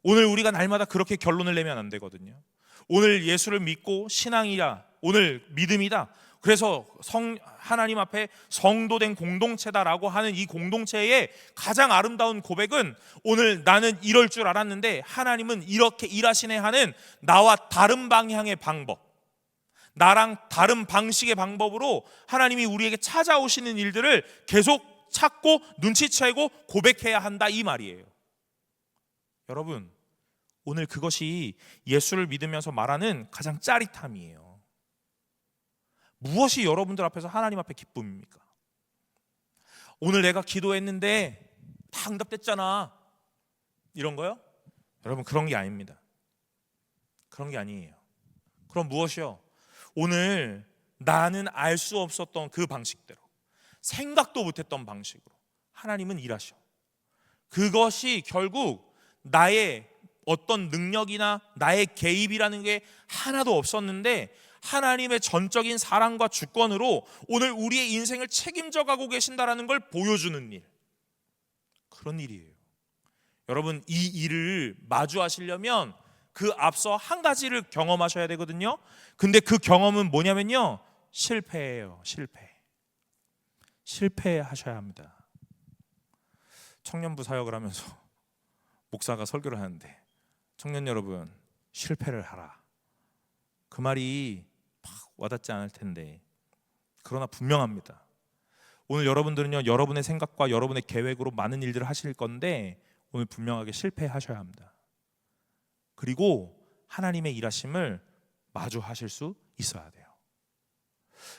오늘 우리가 날마다 그렇게 결론을 내면 안 되거든요. 오늘 예수를 믿고 신앙이라, 오늘 믿음이다, 그래서 하나님 앞에 성도된 공동체다라고 하는 이 공동체의 가장 아름다운 고백은 오늘 나는 이럴 줄 알았는데 하나님은 이렇게 일하시네 하는 나와 다른 방향의 방법, 나랑 다른 방식의 방법으로 하나님이 우리에게 찾아오시는 일들을 계속 찾고 눈치채고 고백해야 한다, 이 말이에요. 여러분, 오늘 그것이 예수를 믿으면서 말하는 가장 짜릿함이에요. 무엇이 여러분들 앞에서 하나님 앞에 기쁨입니까? 오늘 내가 기도했는데 다 응답됐잖아, 이런 거요? 여러분, 그런 게 아닙니다. 그런 게 아니에요. 그럼 무엇이요? 오늘 나는 알 수 없었던 그 방식대로, 생각도 못했던 방식으로 하나님은 일하셔. 그것이 결국 나의 어떤 능력이나 나의 개입이라는 게 하나도 없었는데 하나님의 전적인 사랑과 주권으로 오늘 우리의 인생을 책임져 가고 계신다라는 걸 보여주는 일, 그런 일이에요. 여러분, 이 일을 마주하시려면 그 앞서 한 가지를 경험하셔야 되거든요. 근데 그 경험은 뭐냐면요, 실패예요. 실패하셔야 합니다. 청년부 사역을 하면서 목사가 설교를 하는데, 청년 여러분, 실패를 하라. 그 말이 막 와닿지 않을 텐데, 그러나 분명합니다. 오늘 여러분들은요, 여러분의 생각과 여러분의 계획으로 많은 일들을 하실 건데 오늘 분명하게 실패하셔야 합니다. 그리고 하나님의 일하심을 마주하실 수 있어야 돼요.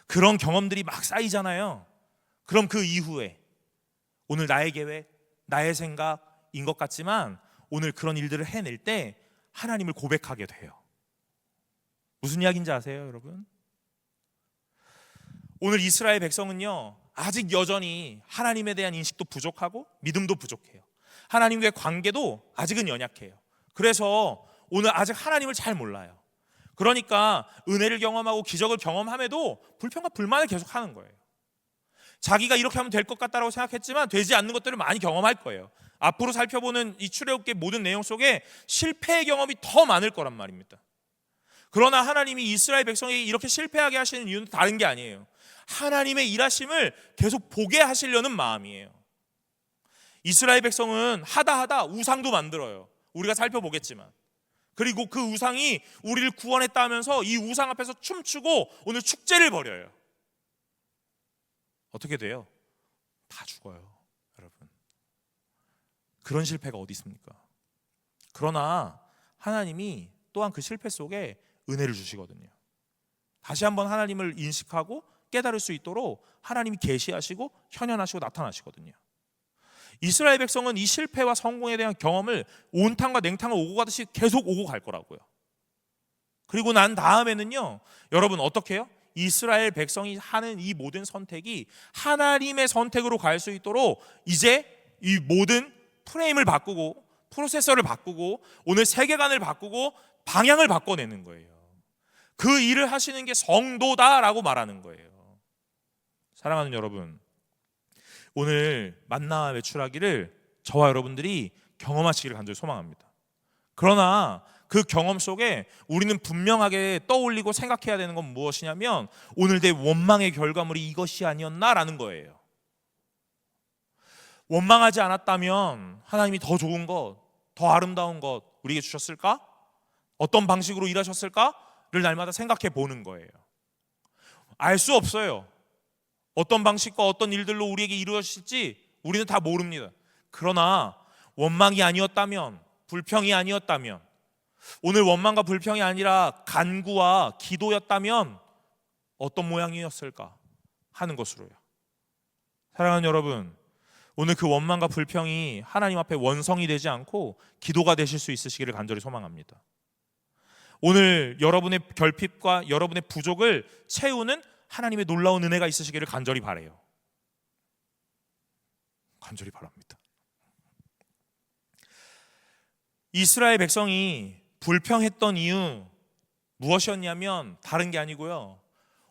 그런 경험들이 막 쌓이잖아요. 그럼 그 이후에 오늘 나의 계획, 나의 생각인 것 같지만 오늘 그런 일들을 해낼 때 하나님을 고백하게 돼요. 무슨 이야기인지 아세요, 여러분? 오늘 이스라엘 백성은요, 아직 여전히 하나님에 대한 인식도 부족하고 믿음도 부족해요. 하나님과의 관계도 아직은 연약해요. 그래서 오늘 아직 하나님을 잘 몰라요. 그러니까 은혜를 경험하고 기적을 경험함에도 불평과 불만을 계속하는 거예요. 자기가 이렇게 하면 될 것 같다고 생각했지만 되지 않는 것들을 많이 경험할 거예요. 앞으로 살펴보는 이 출애굽기 모든 내용 속에 실패의 경험이 더 많을 거란 말입니다. 그러나 하나님이 이스라엘 백성에게 이렇게 실패하게 하시는 이유는 다른 게 아니에요. 하나님의 일하심을 계속 보게 하시려는 마음이에요. 이스라엘 백성은 하다 우상도 만들어요. 우리가 살펴보겠지만. 그리고 그 우상이 우리를 구원했다 하면서 이 우상 앞에서 춤추고 오늘 축제를 벌여요. 어떻게 돼요? 다 죽어요, 여러분. 그런 실패가 어디 있습니까? 그러나 하나님이 또한 그 실패 속에 은혜를 주시거든요. 다시 한번 하나님을 인식하고 깨달을 수 있도록 하나님이 계시하시고 현현하시고 나타나시거든요. 이스라엘 백성은 이 실패와 성공에 대한 경험을 온탕과 냉탕을 오고 가듯이 계속 오고 갈 거라고요. 그리고 난 다음에는요, 여러분 어떻게 해요? 이스라엘 백성이 하는 이 모든 선택이 하나님의 선택으로 갈 수 있도록 이제 이 모든 프레임을 바꾸고 프로세서를 바꾸고 오늘 세계관을 바꾸고 방향을 바꿔내는 거예요. 그 일을 하시는 게 성도다라고 말하는 거예요. 사랑하는 여러분, 오늘 만나 외출하기를 저와 여러분들이 경험하시기를 간절히 소망합니다. 그러나 그 경험 속에 우리는 분명하게 떠올리고 생각해야 되는 건 무엇이냐면 오늘 내 원망의 결과물이 이것이 아니었나라는 거예요. 원망하지 않았다면 하나님이 더 좋은 것, 더 아름다운 것 우리에게 주셨을까? 어떤 방식으로 일하셨을까를 날마다 생각해 보는 거예요. 알 수 없어요. 어떤 방식과 어떤 일들로 우리에게 이루어질지 우리는 다 모릅니다. 그러나 원망이 아니었다면, 불평이 아니었다면, 오늘 원망과 불평이 아니라 간구와 기도였다면 어떤 모양이었을까 하는 것으로요. 사랑하는 여러분, 오늘 그 원망과 불평이 하나님 앞에 원성이 되지 않고 기도가 되실 수 있으시기를 간절히 소망합니다. 오늘 여러분의 결핍과 여러분의 부족을 채우는 하나님의 놀라운 은혜가 있으시기를 간절히 바라요. 간절히 바랍니다. 이스라엘 백성이 불평했던 이유 무엇이었냐면 다른 게 아니고요,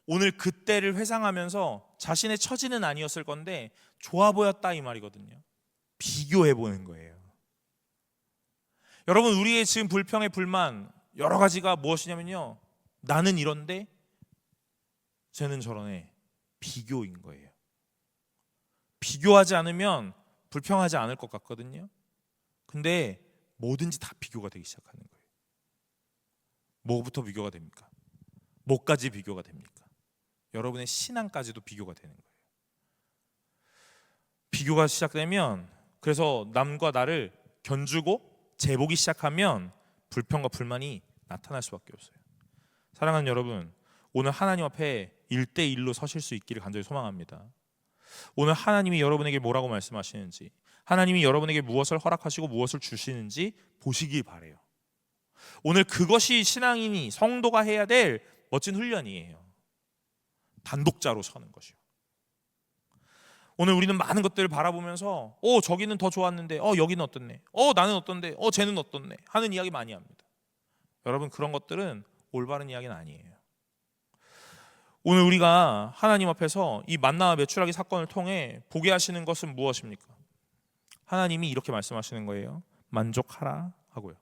오늘 그때를 회상하면서 자신의 처지는 아니었을 건데 좋아 보였다 이 말이거든요. 비교해 보는 거예요. 여러분, 우리의 지금 불평의 불만 여러 가지가 무엇이냐면요, 나는 이런데 쟤는 저러네. 비교인 거예요. 비교하지 않으면 불평하지 않을 것 같거든요. 근데 뭐든지 다 비교가 되기 시작하는 거예요. 뭐부터 비교가 됩니까? 뭐까지 비교가 됩니까? 여러분의 신앙까지도 비교가 되는 거예요. 비교가 시작되면, 그래서 남과 나를 견주고 재보기 시작하면 불평과 불만이 나타날 수밖에 없어요. 사랑하는 여러분, 오늘 하나님 앞에 1대1로 서실 수 있기를 간절히 소망합니다. 오늘 하나님이 여러분에게 뭐라고 말씀하시는지, 하나님이 여러분에게 무엇을 허락하시고 무엇을 주시는지 보시길 바래요. 오늘 그것이 신앙인이, 성도가 해야 될 멋진 훈련이에요. 단독자로 서는 것이요. 오늘 우리는 많은 것들을 바라보면서 저기는 더 좋았는데 여기는 어떻네, 나는 어떤데 쟤는 어떻네 하는 이야기 많이 합니다. 여러분, 그런 것들은 올바른 이야기는 아니에요. 오늘 우리가 하나님 앞에서 이 만나와 메추라기 사건을 통해 보게 하시는 것은 무엇입니까? 하나님이 이렇게 말씀하시는 거예요. 만족하라 하고요.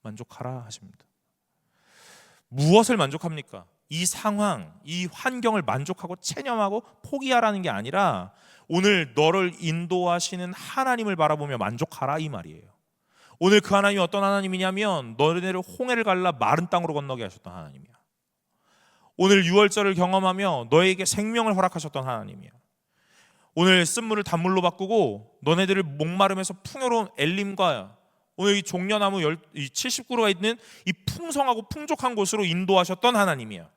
만족하라 하십니다. 무엇을 만족합니까? 이 상황, 이 환경을 만족하고 체념하고 포기하라는 게 아니라 오늘 너를 인도하시는 하나님을 바라보며 만족하라, 이 말이에요. 오늘 그 하나님이 어떤 하나님이냐면 너희를 홍해를 갈라 마른 땅으로 건너게 하셨던 하나님이야. 오늘 유월절을 경험하며 너에게 생명을 허락하셨던 하나님이야. 오늘 쓴물을 단물로 바꾸고 너네들을 목마름에서 풍요로운 엘림과 오늘 이 종려나무 70그루가 있는 이 풍성하고 풍족한 곳으로 인도하셨던 하나님이야.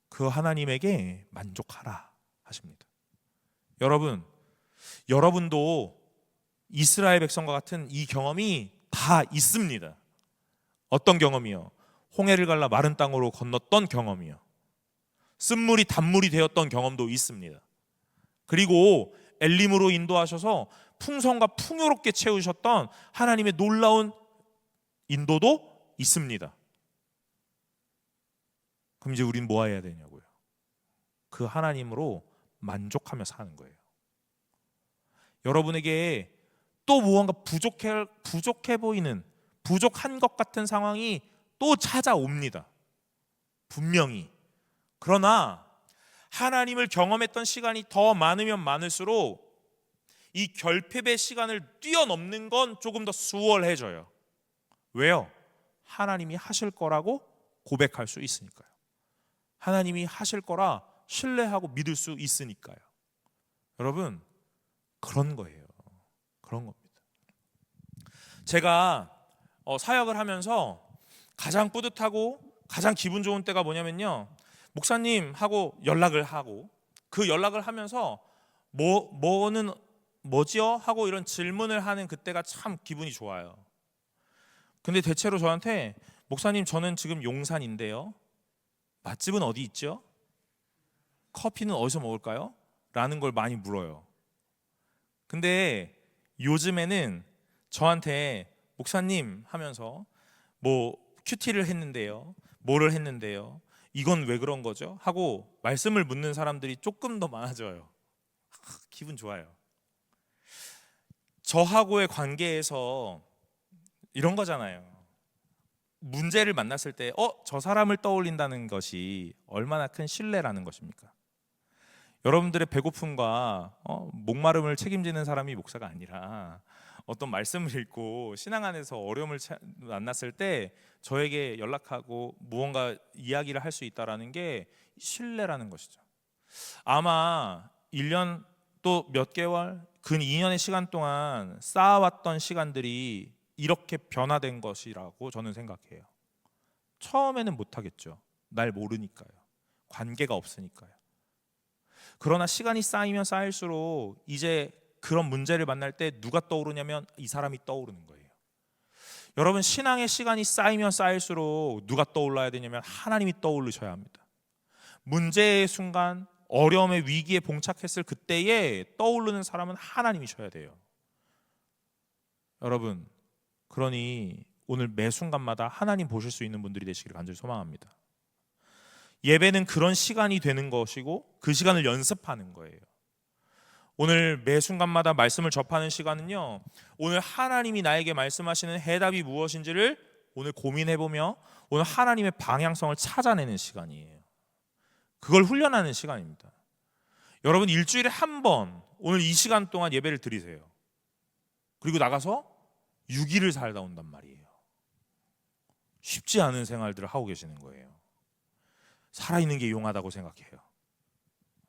그 하나님에게 만족하라 하십니다. 여러분, 여러분도 이스라엘 백성과 같은 이 경험이 다 있습니다. 어떤 경험이요? 홍해를 갈라 마른 땅으로 건넜던 경험이요. 쓴물이 단물이 되었던 경험도 있습니다. 그리고 엘림으로 인도하셔서 풍성과 풍요롭게 채우셨던 하나님의 놀라운 인도도 있습니다. 그럼 이제 우린 뭐 해야 되냐고요? 그 하나님으로 만족하며 사는 거예요. 여러분에게 또 무언가 부족해 보이는, 부족한 것 같은 상황이 또 찾아옵니다. 분명히. 그러나 하나님을 경험했던 시간이 더 많으면 많을수록 이 결핍의 시간을 뛰어넘는 건 조금 더 수월해져요. 왜요? 하나님이 하실 거라고 고백할 수 있으니까요. 하나님이 하실 거라 신뢰하고 믿을 수 있으니까요. 여러분, 그런 거예요. 그런 겁니다. 제가 사역을 하면서 가장 뿌듯하고 가장 기분 좋은 때가 뭐냐면요, 목사님하고 연락을 하고 그 연락을 하면서 뭐는 뭐지요? 하고 이런 질문을 하는 그때가 참 기분이 좋아요. 근데 대체로 저한테 목사님, 저는 지금 용산인데요, 맛집은 어디 있죠? 커피는 어디서 먹을까요? 라는 걸 많이 물어요. 근데 요즘에는 저한테 목사님 하면서 뭐 큐티를 했는데요, 뭐를 했는데요, 이건 왜 그런 거죠? 하고 말씀을 묻는 사람들이 조금 더 많아져요. 기분 좋아요. 저하고의 관계에서 이런 거잖아요. 문제를 만났을 때 저 사람을 떠올린다는 것이 얼마나 큰 신뢰라는 것입니까? 여러분들의 배고픔과 목마름을 책임지는 사람이 목사가 아니라 어떤 말씀을 읽고 신앙 안에서 어려움을 만났을 때 저에게 연락하고 무언가 이야기를 할 수 있다는 게 신뢰라는 것이죠. 아마 1년 또 몇 개월, 근 2년의 시간 동안 쌓아왔던 시간들이 이렇게 변화된 것이라고 저는 생각해요. 처음에는 못하겠죠. 날 모르니까요. 관계가 없으니까요. 그러나 시간이 쌓이면 쌓일수록 이제 그런 문제를 만날 때 누가 떠오르냐면 이 사람이 떠오르는 거예요. 여러분, 신앙의 시간이 쌓이면 쌓일수록 누가 떠올라야 되냐면 하나님이 떠오르셔야 합니다. 문제의 순간, 어려움의 위기에 봉착했을 그때에 떠오르는 사람은 하나님이셔야 돼요. 여러분, 그러니 오늘 매 순간마다 하나님 보실 수 있는 분들이 되시기를 간절히 소망합니다. 예배는 그런 시간이 되는 것이고 그 시간을 연습하는 거예요. 오늘 매 순간마다 말씀을 접하는 시간은요, 오늘 하나님이 나에게 말씀하시는 해답이 무엇인지를 오늘 고민해보며 오늘 하나님의 방향성을 찾아내는 시간이에요. 그걸 훈련하는 시간입니다. 여러분 일주일에 한 번 오늘 이 시간 동안 예배를 드리세요. 그리고 나가서 6일을 살다 온단 말이에요. 쉽지 않은 생활들을 하고 계시는 거예요. 살아있는 게 용하다고 생각해요.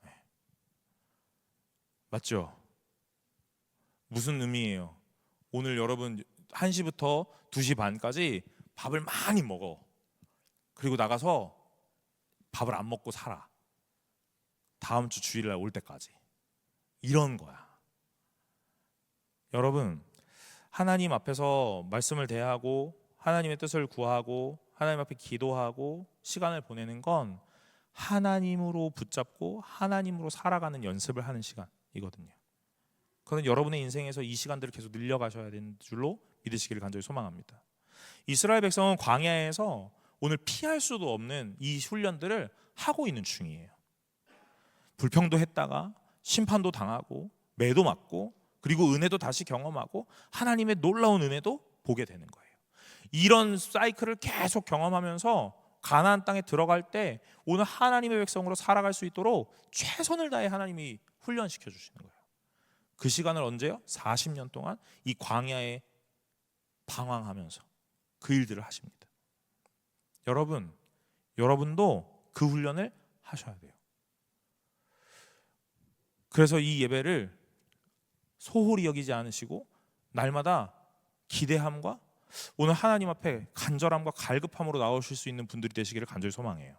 네. 맞죠? 무슨 의미예요? 오늘 여러분 1시부터 2시 반까지 밥을 많이 먹어. 그리고 나가서 밥을 안 먹고 살아. 다음 주 주일날 올 때까지. 이런 거야. 여러분, 하나님 앞에서 말씀을 대하고 하나님의 뜻을 구하고 하나님 앞에 기도하고 시간을 보내는 건 하나님으로 붙잡고 하나님으로 살아가는 연습을 하는 시간이거든요. 그건 여러분의 인생에서 이 시간들을 계속 늘려가셔야 되는 줄로 믿으시기를 간절히 소망합니다. 이스라엘 백성은 광야에서 오늘 피할 수도 없는 이 훈련들을 하고 있는 중이에요. 불평도 했다가 심판도 당하고 매도 맞고 그리고 은혜도 다시 경험하고 하나님의 놀라운 은혜도 보게 되는 거예요. 이런 사이클을 계속 경험하면서 가나안 땅에 들어갈 때 오늘 하나님의 백성으로 살아갈 수 있도록 최선을 다해 하나님이 훈련시켜 주시는 거예요. 그 시간을 언제요? 40년 동안 이 광야에 방황하면서 그 일들을 하십니다. 여러분도 그 훈련을 하셔야 돼요. 그래서 이 예배를 소홀히 여기지 않으시고 날마다 기대함과 오늘 하나님 앞에 간절함과 갈급함으로 나오실 수 있는 분들이 되시기를 간절히 소망해요.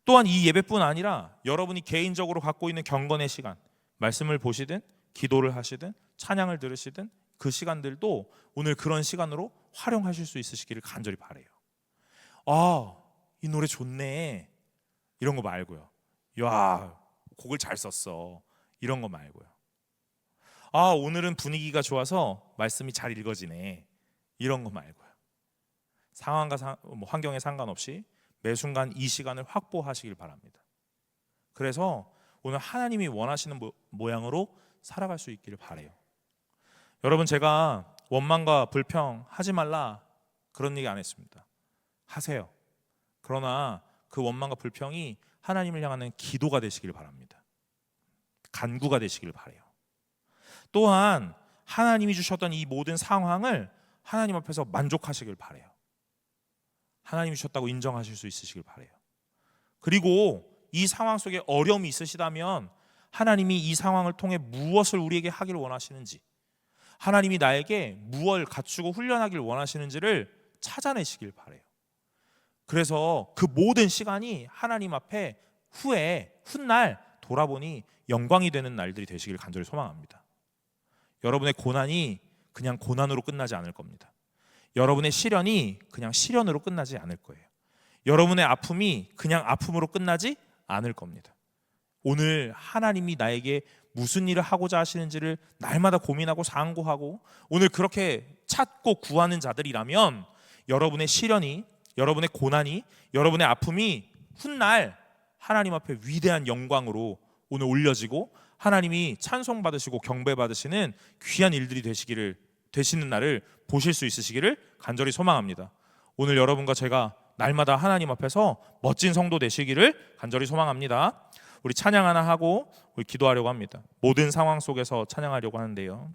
또한 이 예배뿐 아니라 여러분이 개인적으로 갖고 있는 경건의 시간, 말씀을 보시든 기도를 하시든 찬양을 들으시든 그 시간들도 오늘 그런 시간으로 활용하실 수 있으시기를 간절히 바라요. 아, 이 노래 좋네 이런 거 말고요. 야, 곡을 잘 썼어 이런 거 말고요. 아, 오늘은 분위기가 좋아서 말씀이 잘 읽어지네 이런 거 말고요. 상황과 환경에 상관없이 매 순간 이 시간을 확보하시길 바랍니다. 그래서 오늘 하나님이 원하시는 모양으로 살아갈 수 있기를 바라요. 여러분, 제가 원망과 불평 하지 말라 그런 얘기 안 했습니다. 하세요. 그러나 그 원망과 불평이 하나님을 향하는 기도가 되시길 바랍니다. 간구가 되시길 바라요. 또한 하나님이 주셨던 이 모든 상황을 하나님 앞에서 만족하시길 바라요. 하나님이 주셨다고 인정하실 수 있으시길 바라요. 그리고 이 상황 속에 어려움이 있으시다면 하나님이 이 상황을 통해 무엇을 우리에게 하기를 원하시는지, 하나님이 나에게 무엇을 갖추고 훈련하기를 원하시는지를 찾아내시길 바라요. 그래서 그 모든 시간이 하나님 앞에 훗날 돌아보니 영광이 되는 날들이 되시길 간절히 소망합니다. 여러분의 고난이 그냥 고난으로 끝나지 않을 겁니다. 여러분의 시련이 그냥 시련으로 끝나지 않을 거예요. 여러분의 아픔이 그냥 아픔으로 끝나지 않을 겁니다. 오늘 하나님이 나에게 무슨 일을 하고자 하시는지를 날마다 고민하고 상고하고 오늘 그렇게 찾고 구하는 자들이라면 여러분의 시련이, 여러분의 고난이, 여러분의 아픔이 훗날 하나님 앞에 위대한 영광으로 오늘 올려지고 하나님이 찬송받으시고 경배받으시는 귀한 일들이 되시는 날을 보실 수 있으시기를 간절히 소망합니다. 오늘 여러분과 제가 날마다 하나님 앞에서 멋진 성도 되시기를 간절히 소망합니다. 우리 찬양 하나 하고 우리 기도하려고 합니다. 모든 상황 속에서 찬양하려고 하는데요,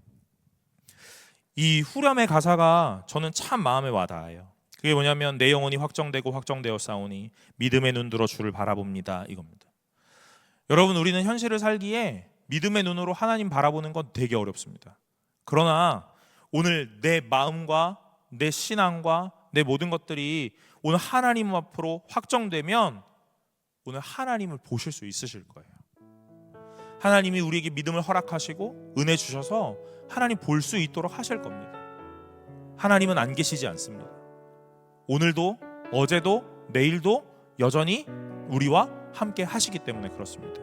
이 후렴의 가사가 저는 참 마음에 와닿아요. 그게 뭐냐면 내 영혼이 확정되고 확정되어 싸우니 믿음의 눈 들어 주를 바라봅니다, 이겁니다. 여러분, 우리는 현실을 살기에 믿음의 눈으로 하나님 바라보는 건 되게 어렵습니다. 그러나 오늘 내 마음과 내 신앙과 내 모든 것들이 오늘 하나님 앞으로 확정되면 오늘 하나님을 보실 수 있으실 거예요. 하나님이 우리에게 믿음을 허락하시고 은혜 주셔서 하나님 볼 수 있도록 하실 겁니다. 하나님은 안 계시지 않습니다. 오늘도 어제도 내일도 여전히 우리와 함께 하시기 때문에 그렇습니다.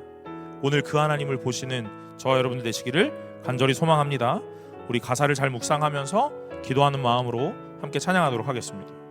오늘 그 하나님을 보시는 저와 여러분들 되시기를 간절히 소망합니다. 우리 가사를 잘 묵상하면서 기도하는 마음으로 함께 찬양하도록 하겠습니다.